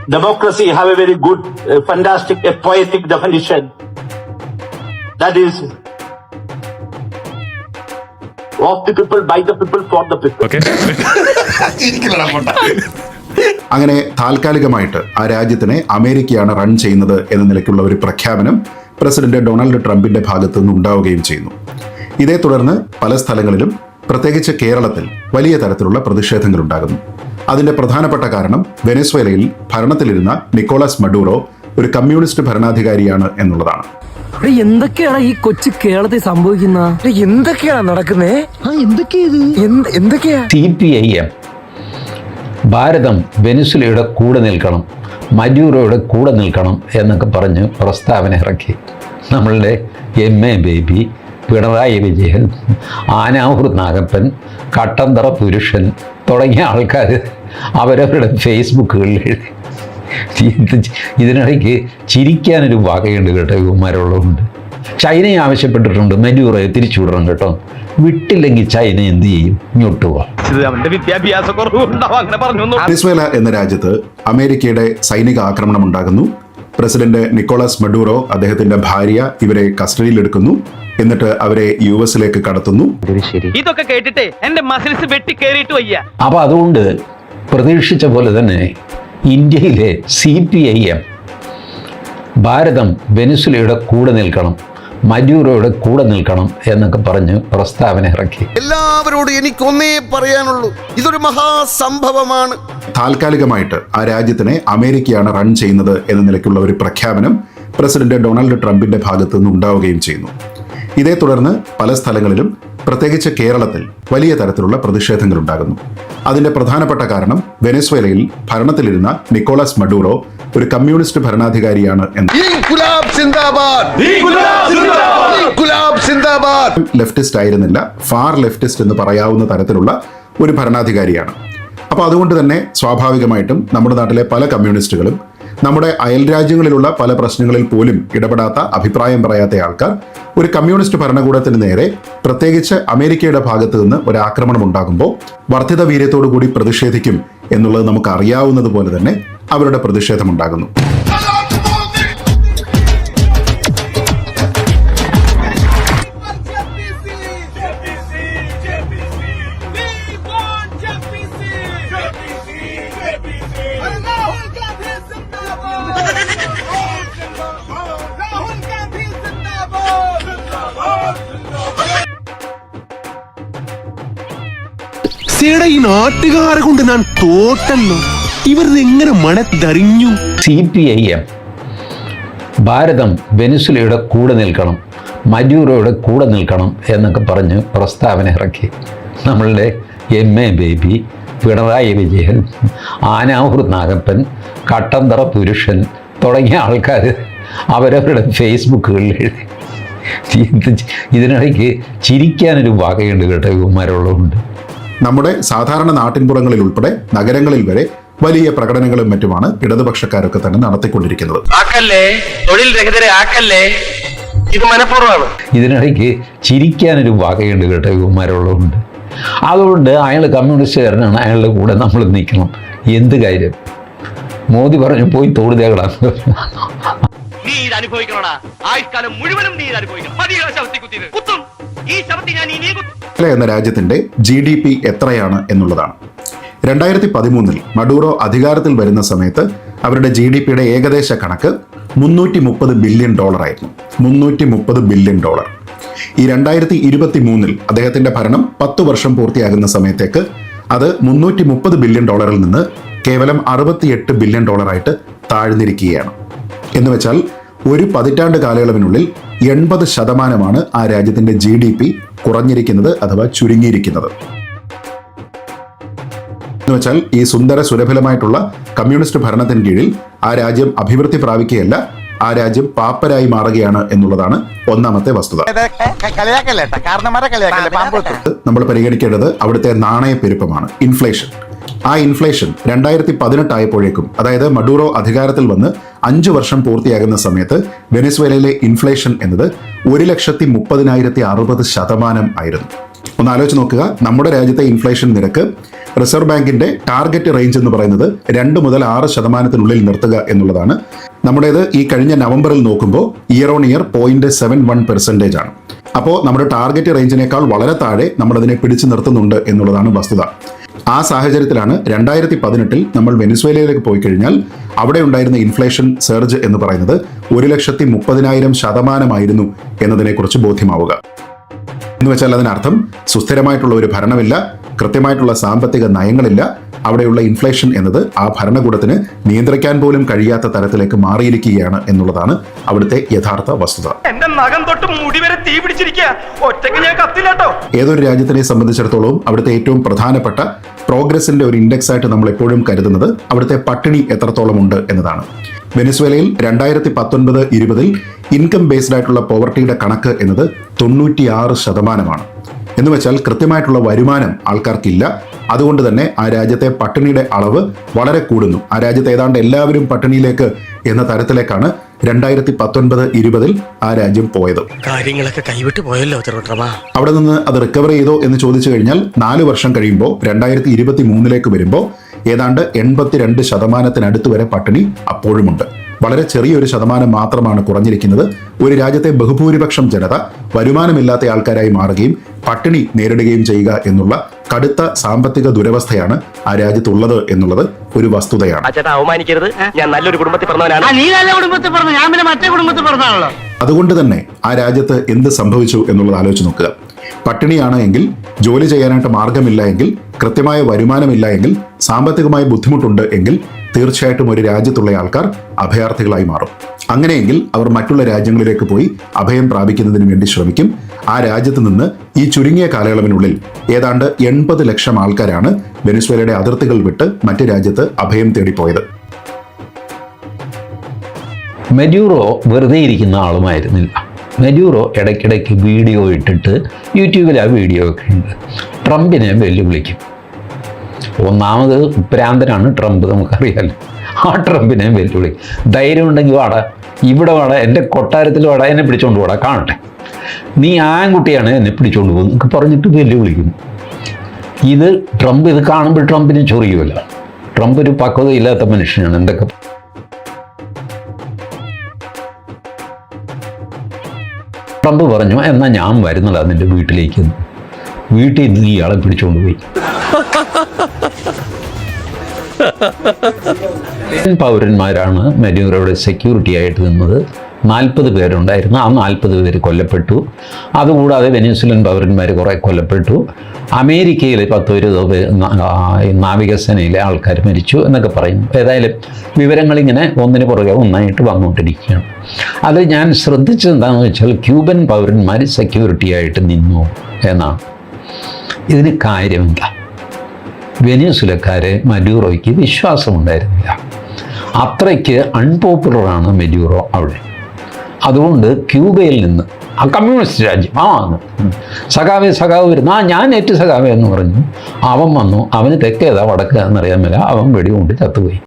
democracy have a very good, fantastic, poetic definition. That is, of the people, by the people, for the people. Okay. അങ്ങനെ താൽക്കാലികമായിട്ട് ആ രാജ്യത്തിനെ അമേരിക്കയാണ് run ചെയ്യുന്നത് എന്ന നിലയ്ക്കുള്ള ഒരു പ്രഖ്യാപനം പ്രസിഡന്റ് ഡൊണാൾഡ് ട്രംപിന്റെ ഭാഗത്തു നിന്ന് ഉണ്ടാവുകയും ചെയ്യുന്നു. ഇതേ തുടർന്ന് പല സ്ഥലങ്ങളിലും, പ്രത്യേകിച്ച് കേരളത്തിൽ വലിയ തരത്തിലുള്ള പ്രതിഷേധങ്ങൾ ഉണ്ടാകുന്നു. അതിന്റെ പ്രധാനപ്പെട്ട കാരണം വെനസ്വേലയിൽ ഭരണത്തിലിരുന്ന നിക്കോളാസ് മഡൂറോ ഒരു കമ്മ്യൂണിസ്റ്റ് ഭരണാധികാരിയാണ് എന്നുള്ളതാണ്. എന്തൊക്കെയാണ് ഈ കൊച്ചു കേരളത്തിൽ സംഭവിക്കുന്നത്? എന്തൊക്കെയാണ് നടക്കുന്നേ? എന്തൊക്കെയാ? CPIM ഭാരതം വെനിസ്വേലയുടെ കൂടെ നിൽക്കണം, മഡൂറോയുടെ കൂടെ നിൽക്കണം എന്നൊക്കെ പറഞ്ഞ് പ്രസ്താവന ഇറക്കി. നമ്മളുടെ MA ബേബി, പിണറായി വിജയൻ, ആനാവൂർ നാഗപ്പൻ, കട്ടന്തറ പുരുഷൻ തുടങ്ങിയ ആൾക്കാർ അവരവരുടെ ഫേസ്ബുക്കുകളിൽ എഴുതി. ഇതിനിടയ്ക്ക് ചിരിക്കാനൊരു വകയുണ്ട് കേട്ടോ, ഇവന്മാരുള്ളതുകൊണ്ട്. ചൈനയെ ആവശ്യപ്പെട്ടിട്ടുണ്ട് മഡൂറോയെ തിരിച്ചുവിടണം കേട്ടോ, വിട്ടില്ലെങ്കിൽ ചൈന എന്ത് ചെയ്യും? ഇങ്ങോട്ട് പോവാം. വെനസ്വേല എന്ന രാജ്യത്ത് അമേരിക്കയുടെ സൈനിക ആക്രമണം ഉണ്ടാകുന്നു. പ്രസിഡന്റ് നിക്കോളാസ് മഡൂറോ, അദ്ദേഹത്തിന്റെ ഭാര്യ ഇവരെ കസ്റ്റഡിയിലെടുക്കുന്നു. എന്നിട്ട് അവരെ US കടത്തുന്നു. ഇതൊക്കെ കേട്ടിട്ട് എന്റെ മസിൽസ് വെട്ടി കേറിയിട്ട് വയ്യ. അപ്പൊ അതുകൊണ്ട് പ്രതീക്ഷിച്ച പോലെ തന്നെ ഇന്ത്യയിലെ CPIM ഭാരതം വെനിസ്വേലയുടെ കൂടെ നിൽക്കണം, മഡൂറോയുടെ കൂടെ നിൽക്കണം എന്നൊക്കെ പറഞ്ഞ് പ്രസ്താവന ഇറക്കി. എല്ലാവരോടും എനിക്കൊന്നേ പറയാനുള്ളൂ, ഇതൊരു മഹാസംഭവമാണ്. താൽക്കാലികമായിട്ട് ആ രാജ്യത്തിനെ അമേരിക്കയാണ് റൺ ചെയ്യുന്നത് എന്ന നിലയ്ക്കുള്ള ഒരു പ്രഖ്യാപനം പ്രസിഡന്റ് ഡൊണാൾഡ് ട്രംപിന്റെ ഭാഗത്തു നിന്ന് ഉണ്ടാവുകയും ചെയ്യുന്നു. ഇതേ തുടർന്ന് പല സ്ഥലങ്ങളിലും, പ്രത്യേകിച്ച് കേരളത്തിൽ വലിയ തരത്തിലുള്ള പ്രതിഷേധങ്ങൾ ഉണ്ടാകുന്നു. അതിന്റെ പ്രധാനപ്പെട്ട കാരണം വെനസ്വേലയിൽ ഭരണത്തിലിരുന്ന നിക്കോളാസ് മഡൂറോ ഒരു കമ്മ്യൂണിസ്റ്റ് ഭരണാധികാരിയാണ് എന്ന്. ലെഫ്റ്റിസ്റ്റ് ആയിരുന്നില്ല, ഫാർ ലെഫ്റ്റിസ്റ്റ് എന്ന് പറയാവുന്ന തരത്തിലുള്ള ഒരു ഭരണാധികാരിയാണ്. അപ്പോൾ അതുകൊണ്ട് തന്നെ സ്വാഭാവികമായിട്ടും നമ്മുടെ നാട്ടിലെ പല കമ്മ്യൂണിസ്റ്റുകളും, നമ്മുടെ അയൽ രാജ്യങ്ങളിലുള്ള പല പ്രശ്നങ്ങളിൽ പോലും ഇടപെടാത്ത, അഭിപ്രായം പറയാത്ത ആൾക്കാർ ഒരു കമ്മ്യൂണിസ്റ്റ് ഭരണകൂടത്തിന് നേരെ, പ്രത്യേകിച്ച് അമേരിക്കയുടെ ഭാഗത്ത് നിന്ന് ഒരു ആക്രമണം ഉണ്ടാകുമ്പോൾ വർദ്ധിത വീര്യത്തോടു കൂടി പ്രതിഷേധിക്കും എന്നുള്ളത് നമുക്ക് അറിയാവുന്നതുപോലെ തന്നെ അവരുടെ പ്രതിഷേധമുണ്ടാകുന്നു. ഈ നാട്ടുകാരെ കൊണ്ട് ഞാൻ തോട്ടല്ലോ, ഇവരിത് എങ്ങനെ മണത്തറിഞ്ഞു? CPIM ഭാരതം വെനിസ്വേലയുടെ കൂടെ നിൽക്കണം, മഡൂറോയുടെ കൂടെ നിൽക്കണം എന്നൊക്കെ പറഞ്ഞ് പ്രസ്താവന ഇറക്കി. നമ്മളുടെ MA ബേബി, പിണറായി വിജയൻ, ആനാവൂർ നാഗപ്പൻ, കട്ടന്തറ പുരുഷൻ തുടങ്ങിയ ആൾക്കാർ അവരവരുടെ ഫേസ്ബുക്കുകളിൽ എഴുതി. ഇതിനിടയ്ക്ക് ചിരിക്കാനൊരു വകയുണ്ട് കേട്ടോ, ഇവന്മാരുള്ളതുകൊണ്ട്. നമ്മുടെ സാധാരണ നാട്ടിൻപുറങ്ങളിൽ ഉൾപ്പെടെ നഗരങ്ങളിൽ വരെ വലിയ പ്രകടനങ്ങളും മറ്റുമാണ് ഇടതുപക്ഷക്കാരൊക്കെ തന്നെ നടത്തിക്കൊണ്ടിരിക്കുന്നത്. ഇതിനിടയ്ക്ക് ചിരിക്കാനൊരു വകയുണ്ട് കേട്ടോ, ഇവന്മാരുള്ളതുകൊണ്ട്. അതുകൊണ്ട് അയാൾ കമ്മ്യൂണിസ്റ്റുകാരനാണ്, അയാളുടെ കൂടെ നമ്മൾ നിൽക്കണം. എന്ത് കാര്യം? മോദി പറഞ്ഞു പോയി തോട് തേടാ. നീ ഇത് അനുഭവിക്കണോടാ, ആയുഷ്കാലം മുഴുവനും നീ ഇത് അനുഭവിക്കണം. എന്ന രാജ്യത്തിന്റെ GDP എത്രയാണ് എന്നുള്ളതാണ്. 2013 മഡൂറോ അധികാരത്തിൽ വരുന്ന സമയത്ത് അവരുടെ GDPയുടെ ഏകദേശ കണക്ക് $330 ബില്യൺ ആയിരുന്നു. $330 ബില്യൺ. ഈ 2023 അദ്ദേഹത്തിന്റെ ഭരണം 10 വർഷം പൂർത്തിയാകുന്ന സമയത്തേക്ക് അത് $330 ബില്യൺ നിന്ന് കേവലം $68 ബില്യൺ ആയിട്ട് താഴ്ന്നിരിക്കുകയാണ്. എന്ന് വെച്ചാൽ ഒരു പതിറ്റാണ്ട് കാലയളവിനുള്ളിൽ 80% ആ രാജ്യത്തിന്റെ GDP കുറഞ്ഞിരിക്കുന്നത്, അഥവാ ചുരുങ്ങിയിരിക്കുന്നത്. എന്ന് വെച്ചാൽ ഈ സുന്ദര സുലഭമായിട്ടുള്ള കമ്മ്യൂണിസ്റ്റ് ഭരണത്തിന് കീഴിൽ ആ രാജ്യം അഭിവൃദ്ധി പ്രാപിക്കുകയല്ല, ആ രാജ്യം പാപ്പരായി മാറുകയാണ് എന്നുള്ളതാണ് ഒന്നാമത്തെ വസ്തുത. നമ്മൾ പരിഗണിക്കേണ്ടത് അവിടുത്തെ നാണയപ്പെരുപ്പമാണ്, ഇൻഫ്ലേഷൻ. ആ ഇൻഫ്ലേഷൻ 2018 ആയപ്പോഴേക്കും, അതായത് മഡൂറോ അധികാരത്തിൽ വന്ന് 5 വർഷം പൂർത്തിയാകുന്ന സമയത്ത് വെനസ്വേലയിലെ ഇൻഫ്ലേഷൻ എന്നത് 1,30,60 ആയിരുന്നു. ഒന്ന് ആലോചിച്ച് നോക്കുക, നമ്മുടെ രാജ്യത്തെ ഇൻഫ്ലേഷൻ നിരക്ക് റിസർവ് ബാങ്കിന്റെ ടാർഗറ്റ് റേഞ്ച് എന്ന് പറയുന്നത് 2 മുതൽ 6% നിർത്തുക എന്നുള്ളതാണ്. നമ്മുടേത് ഈ കഴിഞ്ഞ നവംബറിൽ നോക്കുമ്പോൾ ഇയർ ഓൺ ഇയർ 0.71% ആണ്. അപ്പോൾ നമ്മുടെ ടാർഗറ്റ് റേഞ്ചിനേക്കാൾ വളരെ താഴെ നമ്മളതിനെ പിടിച്ചു നിർത്തുന്നുണ്ട് എന്നുള്ളതാണ് വസ്തുത. ആ സാഹചര്യത്തിലാണ് 2018 നമ്മൾ വെനിസ്വേലയിലേക്ക് പോയി കഴിഞ്ഞാൽ അവിടെ ഉണ്ടായിരുന്ന ഇൻഫ്ലേഷൻ സർജ് എന്ന് പറയുന്നത് 1,30,000% എന്നതിനെക്കുറിച്ച് ബോധ്യമാവുക. എന്ന് വെച്ചാൽ അതിനർത്ഥം സുസ്ഥിരമായിട്ടുള്ള ഒരു ഭരണമില്ല, കൃത്യമായിട്ടുള്ള സാമ്പത്തിക നയങ്ങളില്ല, അവിടെയുള്ള ഇൻഫ്ലേഷൻ എന്നത് ആ ഭരണകൂടത്തിന് നിയന്ത്രിക്കാൻ പോലും കഴിയാത്ത തരത്തിലേക്ക് മാറിയിരിക്കുകയാണ് എന്നുള്ളതാണ് അവിടുത്തെ യഥാർത്ഥ വസ്തുത. എന്റെ നഖം തൊട്ട് മുടി വരെ തീ പിടിച്ചിരിക്കുക, ഒറ്റയ്ക്ക് ഞാൻ കത്തില്ലാട്ടോ. ഏതൊരു രാജ്യത്തിനെ സംബന്ധിച്ചിടത്തോളം അവിടുത്തെ ഏറ്റവും പ്രധാനപ്പെട്ട പ്രോഗ്രസിന്റെ ഒരു ഇൻഡെക്സ് ആയിട്ട് നമ്മൾ എപ്പോഴും കരുതുന്നത് അവിടുത്തെ പട്ടിണി എത്രത്തോളം ഉണ്ട് എന്നതാണ്. വെനിസ്വേലയിൽ 2019-20 ഇൻകം ബേസ്ഡ് ആയിട്ടുള്ള പോവർട്ടിയുടെ കണക്ക് എന്നത് 96%. എന്ന് വെച്ചാൽ കൃത്യമായിട്ടുള്ള വരുമാനം ആൾക്കാർക്കില്ല. അതുകൊണ്ട് തന്നെ ആ രാജ്യത്തെ പട്ടിണിയുടെ അളവ് വളരെ കൂടുന്നു. ആ രാജ്യത്ത് ഏതാണ്ട് എല്ലാവരും പട്ടിണിയിലേക്ക് എന്ന തരത്തിലേക്കാണ് 2019-20 ആ രാജ്യം പോയത്. കാര്യങ്ങളൊക്കെ കൈവിട്ട് പോയല്ലോ. അവിടെ നിന്ന് അത് റിക്കവർ ചെയ്തോ എന്ന് ചോദിച്ചു കഴിഞ്ഞാൽ 4 വർഷം കഴിയുമ്പോൾ 2023 വരുമ്പോൾ ഏതാണ്ട് 82% വരെ പട്ടിണി അപ്പോഴുമുണ്ട്. വളരെ ചെറിയൊരു ശതമാനം മാത്രമാണ് കുറഞ്ഞിരിക്കുന്നത്. ഒരു രാജ്യത്തെ ബഹുഭൂരിപക്ഷം ജനത വരുമാനമില്ലാത്ത ആൾക്കാരായി മാറുകയും പട്ടിണി നേരിടുകയും ചെയ്യുക എന്നുള്ള കടുത്ത സാമ്പത്തിക ദുരവസ്ഥയാണ് ആ രാജ്യത്തുള്ളത് എന്നുള്ളത് ഒരു വസ്തുതയാണ്. അവമാനിക്കരുത്, ഞാൻ നല്ലൊരു കുടുംബത്തിൽ പറഞ്ഞവനാണ്. നീ നല്ല കുടുംബത്തിൽ പറഞ്ഞു, ഞാൻ പിന്നെ മറ്റേ കുടുംബത്തിൽ പറഞ്ഞാണല്ലോ. അതുകൊണ്ട് തന്നെ ആ രാജ്യത്ത് എന്ത് സംഭവിച്ചു എന്നുള്ളത് ആലോചിച്ച് നോക്കുക. പട്ടിണിയാണ് എങ്കിൽ, ജോലി ചെയ്യാനായിട്ട് മാർഗമില്ല എങ്കിൽ, കൃത്യമായ വരുമാനമില്ല എങ്കിൽ, സാമ്പത്തികമായി ബുദ്ധിമുട്ടുണ്ട് എങ്കിൽ തീർച്ചയായിട്ടും ഒരു രാജ്യത്തുള്ള ആൾക്കാർ അഭയാർത്ഥികളായി മാറും. അങ്ങനെയെങ്കിൽ അവർ മറ്റുള്ള രാജ്യങ്ങളിലേക്ക് പോയി അഭയം പ്രാപിക്കുന്നതിന് വേണ്ടി ശ്രമിക്കും. ആ രാജ്യത്ത് നിന്ന് ഈ ചുരുങ്ങിയ കാലയളവിനുള്ളിൽ ഏതാണ്ട് 80 ലക്ഷം ആൾക്കാരാണ് വെനിസ്വേലയുടെ അതിർത്തികൾ വിട്ട് മറ്റു രാജ്യത്ത് അഭയം തേടിപ്പോയത്. മഡ്യൂറോ വെറുതെ ഇരിക്കുന്ന ആളുമായിരുന്നില്ല. മഡ്യൂറോ ഇടയ്ക്കിടയ്ക്ക് വീഡിയോ ഇട്ടിട്ട് യൂട്യൂബിൽ ആ വീഡിയോ ഒക്കെ ഉണ്ട്. ട്രംപിനെ വെല്ലുവിളിക്കും. ഒന്നാമത് ഭ്രാന്തനാണ് ട്രംപ്, നമുക്കറിയാമല്ലോ. ആ ട്രംപിനെ വെല്ലുവിളിക്കും. ധൈര്യം ഉണ്ടെങ്കിൽ വാടാ, ഇവിടെ വാടാ, എൻ്റെ കൊട്ടാരത്തിൽ വാടാ, എന്നെ പിടിച്ചോണ്ട് പോടാ, കാണട്ടെ, നീ ആൺകുട്ടിയാണ്, എന്നെ പിടിച്ചോണ്ട് പോകും എന്നൊക്കെ പറഞ്ഞിട്ട് വെല്ലുവിളിക്കുന്നു. ട്രംപ് ഇത് കാണുമ്പോൾ ട്രംപിനെ ചൊറിയുമല്ലോ. ട്രംപ് ഒരു പക്വതയില്ലാത്ത മനുഷ്യനാണ്. എന്തൊക്കെ ട്രംപ് പറഞ്ഞു, എന്നാൽ ഞാൻ വരുന്നില്ല നിൻ്റെ വീട്ടിലേക്ക്. വീട്ടിൽ നിന്ന് ഇയാളെ പിടിച്ചുകൊണ്ട് പോയി. പൗരന്മാരാണ് മഡ്യൂറോയുടെ സെക്യൂരിറ്റി ആയിട്ട് നിന്നത്. 40 പേരുണ്ടായിരുന്നു. ആ 40 പേര് കൊല്ലപ്പെട്ടു. അതുകൂടാതെ വെനിസ്വേലൻ പൗരന്മാർ കുറേ കൊല്ലപ്പെട്ടു. അമേരിക്കയിൽ 10-20 നാവികസേനയിലെ ആൾക്കാർ മരിച്ചു എന്നൊക്കെ പറയുന്നു. ഏതായാലും വിവരങ്ങളിങ്ങനെ ഒന്നിന് പുറകെ ഒന്നായിട്ട് വന്നുകൊണ്ടിരിക്കുകയാണ്. അത് ഞാൻ ശ്രദ്ധിച്ചത് എന്താണെന്ന് വെച്ചാൽ ക്യൂബൻ പൗരന്മാർ സെക്യൂരിറ്റി ആയിട്ട് നിന്നു എന്നാണ്. ഇതിന് കാര്യമെന്താ? വെനിസ്വേലക്കാരെ മഡ്യൂറോയ്ക്ക് വിശ്വാസമുണ്ടായിരുന്നില്ല. അത്രയ്ക്ക് അൺപോപ്പുലറാണ് മഡ്യൂറോ അവിടെ. അതുകൊണ്ട് ക്യൂബയിൽ നിന്ന് ആ കമ്മ്യൂണിസ്റ്റ് രാജ്യം സഖാവ് വരുന്നു, ഞാൻ ഏറ്റു സഖാവേ എന്ന് പറഞ്ഞു. അവൻ വന്നു. അവന് തെക്കേതാ വടക്കേതാണെന്നറിയാൻ മേല. അവൻ വെടികൊണ്ട് ചത്തുപോയി.